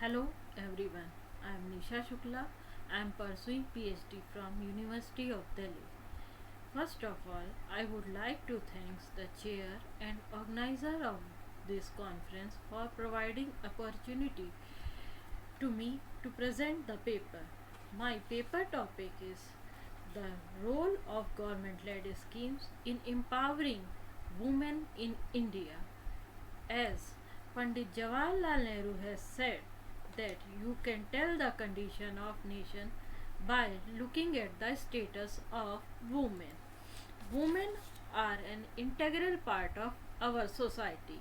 Hello everyone, I am Nisha Shukla. I am pursuing PhD from University of Delhi. First of all, I would like to thank the chair and organizer of this conference for providing opportunity to me to present the paper. My paper topic is the role of government led schemes in empowering women in India. As Pandit Jawaharlal Nehru has said that you can tell the condition of nation by looking at the status of women. Women are an integral part of our society.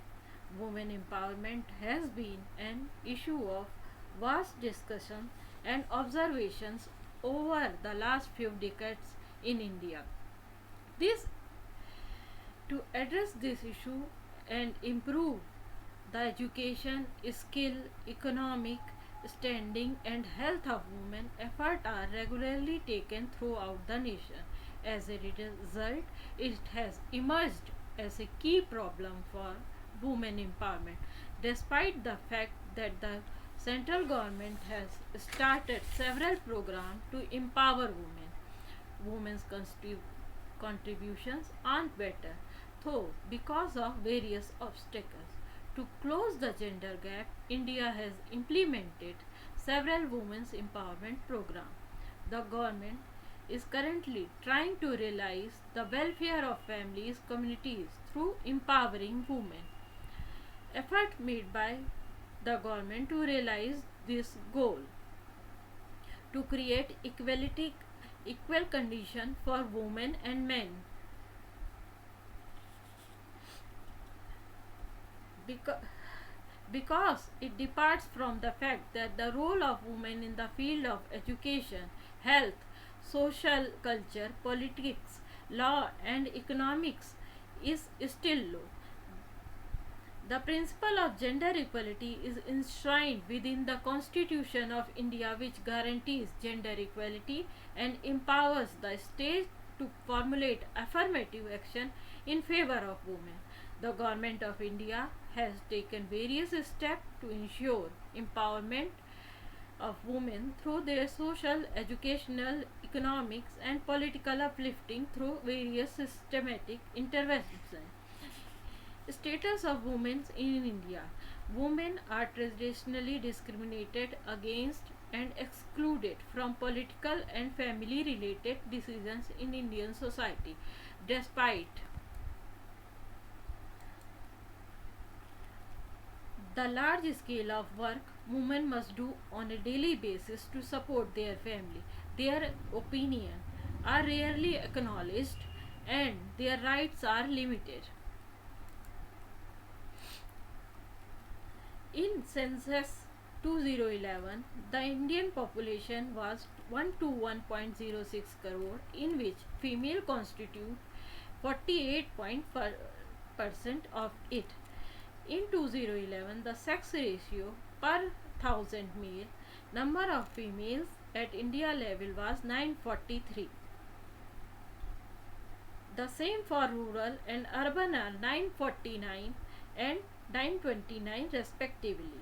Women empowerment has been an issue of vast discussion and observations over the last few decades in India. This to address this issue and improve the education, skill, economic standing, and health of women, efforts are regularly taken throughout the nation. As a result, it has emerged as a key problem for women empowerment, despite the fact that the central government has started several programs to empower women. Women's contributions aren't better, though, because of various obstacles. To close the gender gap, India has implemented several women's empowerment programs. The government is currently trying to realize the welfare of families, communities through empowering women. Effort made by the government to realize this goal to create equal condition for women and men because because it departs from the fact that the role of women in the field of education, health, social culture, politics, law, and economics is still low. The principle of gender equality is enshrined within the Constitution of India, which guarantees gender equality and empowers the state to formulate affirmative action in favor of women. The Government of India has taken various steps to ensure empowerment of women through their social, educational, economics, and political uplifting through various systematic interventions. Status of women in India. Women are traditionally discriminated against and excluded from political and family related decisions in Indian society. Despite the large scale of work women must do on a daily basis to support their family, their opinion are rarely acknowledged and their rights are limited. In census 2011, the Indian population was 121.06 crore, in which female constitute 48% of it. In 2011, the sex ratio per thousand male number of females at India level was 943. The same for rural and urban are 949 and 929 respectively.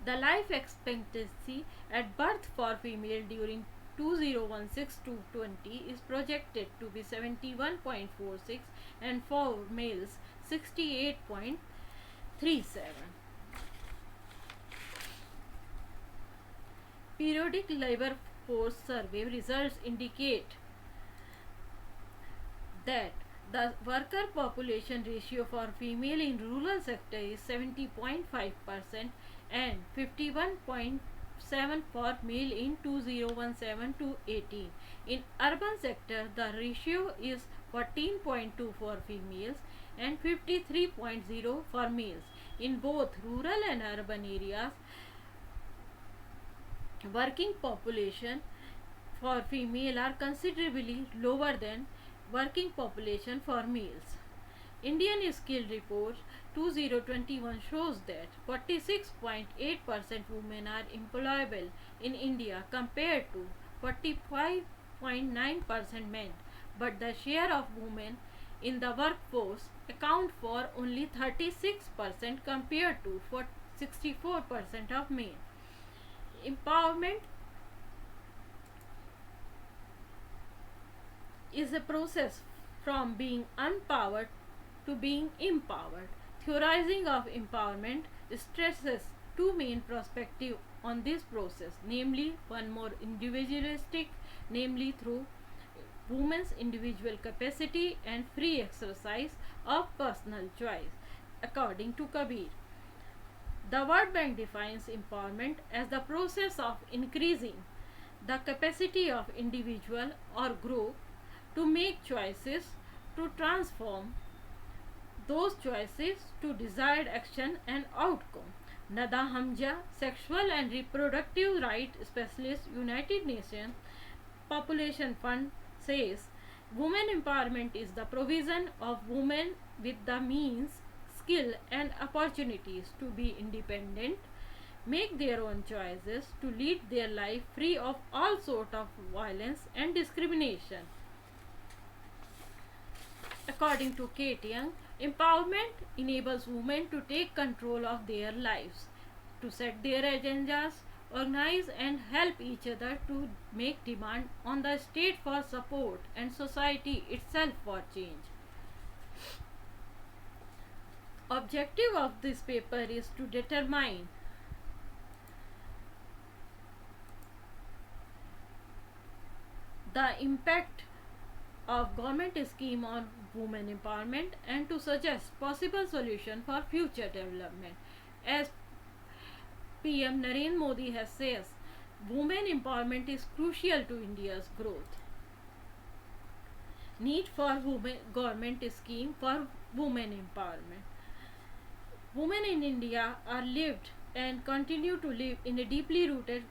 The life expectancy at birth for female during 2016-20 is projected to be 71.46 and for males 68.37. Periodic labor force survey results indicate that the worker population ratio for female in rural sector is 70.5% and 51.7 for male in 2017 to 18. In urban sector, the ratio is 14.2 for females and 53.0 for males. In both rural and urban areas, working population for female are considerably lower than working population for males. Indian Skill Report 2021 shows that 46.8% women are employable in India compared to 45.9% men, but the share of women in the workforce account for only 36% compared to 64% of men. Empowerment is a process from being unpowered to being empowered. Theorizing of empowerment stresses two main perspectives on this process, namely one more individualistic, namely through women's individual capacity and free exercise of personal choice. According to Kabir, the World Bank defines empowerment as the process of increasing the capacity of individual or group to make choices, to transform those choices to desired action and outcome. Nada Hamja, sexual and reproductive rights specialist, United Nations Population Fund, says women empowerment is the provision of women with the means, skill and opportunities to be independent, make their own choices, to lead their life free of all sort of violence and discrimination. According to Kate Young, empowerment enables women to take control of their lives, to set their agendas, organize and help each other, to make demand on the state for support and society itself for change. Objective of this paper is to determine the impact of government scheme on women empowerment and to suggest possible solution for future development. As PM Narendra Modi has said, women empowerment is crucial to India's growth. Need for women government scheme for women empowerment. Women in India are lived and continue to live in a deeply rooted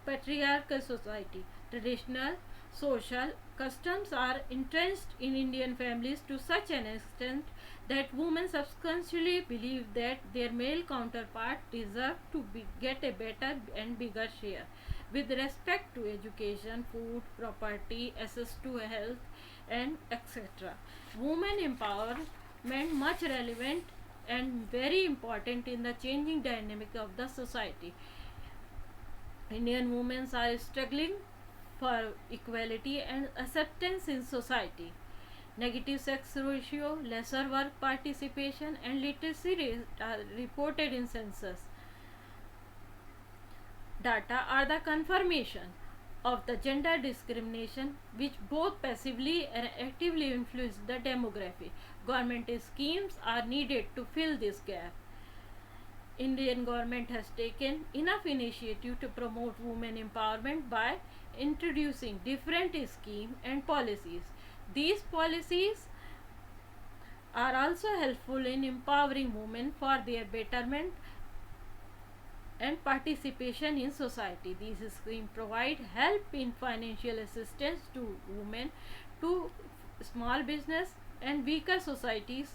patriarchal society. Traditional social customs are entrenched in Indian families to such an extent that women subconsciously believe that their male counterpart deserve to get a better and bigger share with respect to education, food, property, access to health, and etc. Women empowerment much relevant and very important in the changing dynamic of the society. Indian women are struggling for equality and acceptance in society. Negative sex ratio, lesser work participation, and literacy rate are reported in census data are the confirmation of the gender discrimination which both passively and actively influence the demography. Government schemes are needed to fill this gap. Indian government has taken enough initiative to promote women empowerment by introducing different schemes and policies. These policies are also helpful in empowering women for their betterment and participation in society. These schemes provide help in financial assistance to women, to small business and weaker societies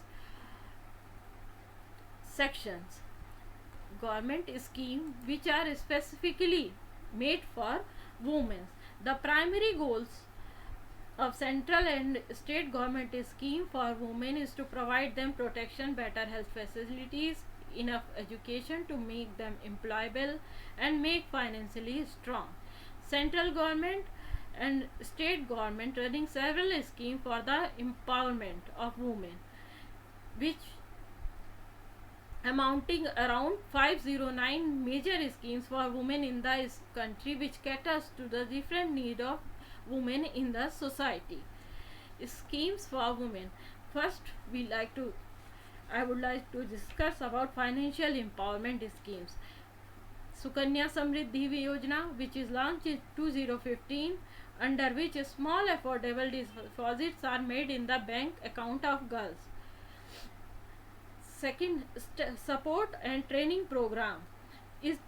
sections. Government schemes which are specifically made for women. The primary goals of central and state government scheme for women is to provide them protection, better health facilities, enough education to make them employable and make financially strong. Central government and state government running several schemes for the empowerment of women, which amounting around 509 major schemes for women in the country, which caters to the different need of women in the society. Schemes for women. First, I would like to discuss about financial empowerment schemes. Sukanya Samriddhi Yojana, which is launched in 2015, under which small affordable deposits are made in the bank account of girls. Second, support and training program is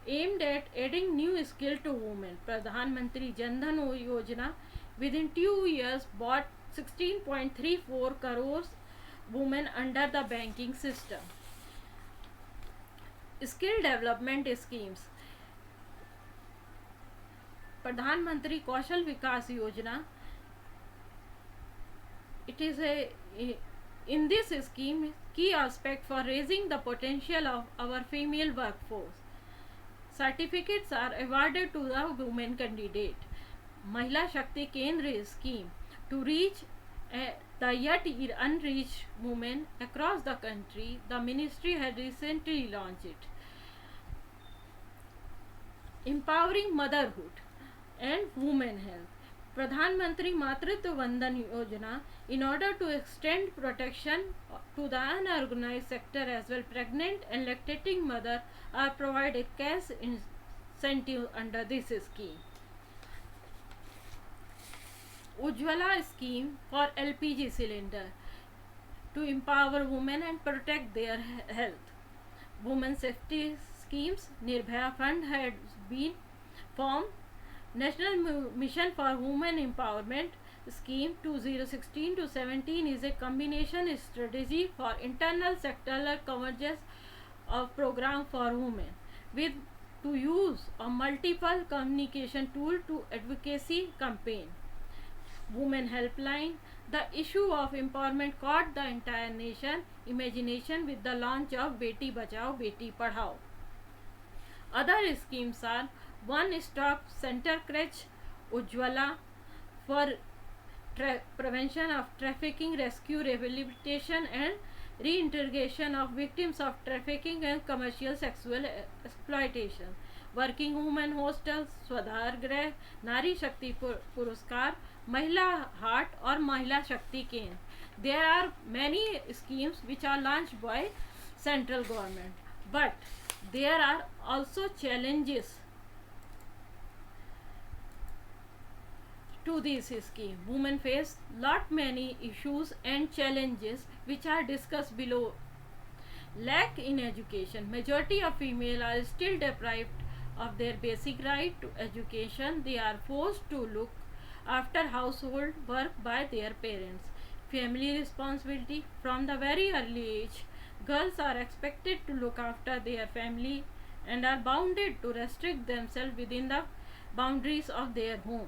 aimed at adding new skill to women. Pradhan Mantri Jan Dhan Yojana within 2 years brought 16.34 crores women under the banking system. Skill development schemes. Pradhan Mantri Kaushal Vikas Yojana. It is a In this scheme, key aspect for raising the potential of our female workforce. Certificates are awarded to the women candidate. Mahila Shakti Kendra scheme to reach the yet unreached women across the country. The ministry had recently launched it. Empowering motherhood and women health. Pradhan Mantri Matritva Vandan Yojana, in order to extend protection to the unorganized sector as well, pregnant and lactating mother are provided cash incentive under this scheme. Ujjwala scheme for LPG cylinder to empower women and protect their health. Women safety schemes, Nirbhaya Fund has been formed. National Mission for Women Empowerment Scheme 2016 to 17 is a combination strategy for internal sectoral convergence of program for women with to use a multiple communication tool to advocacy campaign. Women Helpline. The issue of empowerment caught the entire nation imagination with the launch of Beti Bachao Beti Padhao. Other schemes are One Stop Center Crèche Ujjwala for prevention of trafficking, rescue, rehabilitation and reintegration of victims of trafficking and commercial sexual exploitation. Working Women Hostels, Swadhar Grah, Nari Shakti Puraskar, Mahila Heart or Mahila Shakti Kendra. There are many schemes which are launched by central government, but there are also challenges to this scheme. Women face lot many issues and challenges which are discussed below. Lack in education. Majority of females are still deprived of their basic right to education. They are forced to look after household work by their parents. Family responsibility. From the very early age, girls are expected to look after their family and are bounded to restrict themselves within the boundaries of their home.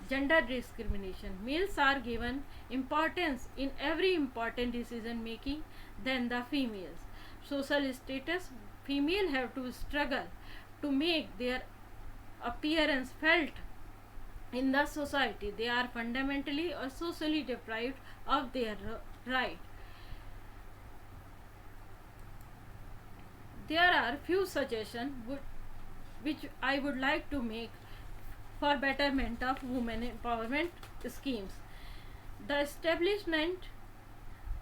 Gender discrimination. Males are given importance in every important decision making than the females. Social status. Female have to struggle to make their appearance felt in the society. They are fundamentally or socially deprived of their right. There are few suggestions which I would like to make for betterment of women empowerment schemes. The establishment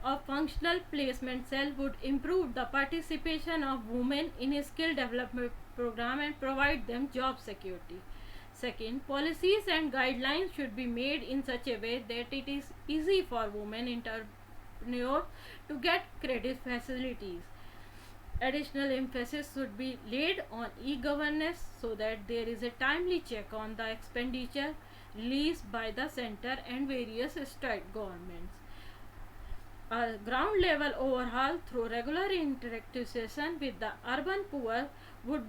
of functional placement cell would improve the participation of women in a skill development program and provide them job security. Second, policies and guidelines should be made in such a way that it is easy for women entrepreneurs to get credit facilities. Additional emphasis should be laid on e-governance so that there is a timely check on the expenditure released by the center and various state governments. A ground level overhaul through regular interactive session with the urban poor would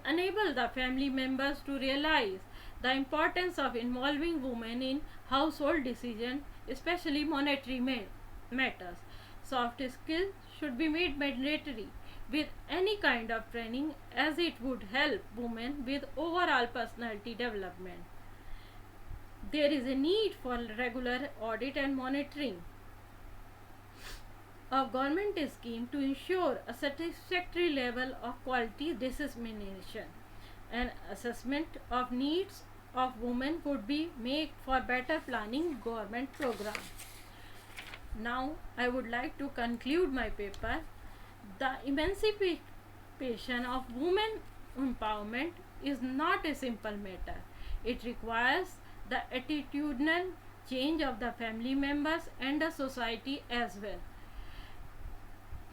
enable the family members to realize the importance of involving women in household decisions, especially monetary matters. Soft skills should be made mandatory with any kind of training as it would help women with overall personality development. There is a need for regular audit and monitoring of government scheme to ensure a satisfactory level of quality dissemination. An assessment of needs of women could be made for better planning government programs. Now I would like to conclude my paper. The emancipation of women empowerment is not a simple matter. It requires the attitudinal change of the family members and the society as well.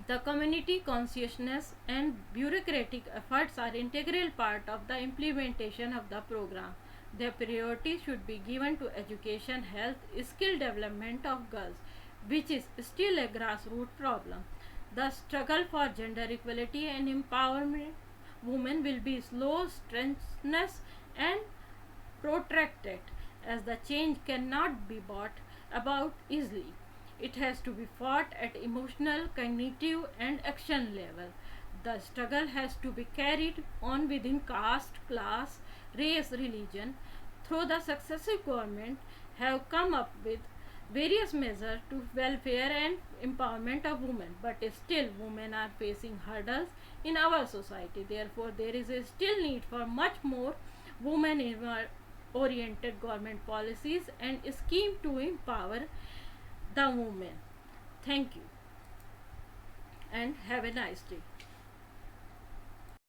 The community consciousness and bureaucratic efforts are integral part of the implementation of the program. Their priority should be given to education, health, skill development of girls, which is still a grassroots problem. The struggle for gender equality and empowerment women will be slow, strenuous and protracted as the change cannot be brought about easily. It has to be fought at emotional, cognitive, and action level. The struggle has to be carried on within caste, class, race, religion. Through the successive government have come up with various measures to welfare and empowerment of women, but still women are facing hurdles in our society. Therefore, there is a still need for much more women oriented government policies and scheme to empower the women. Thank you and have a nice day.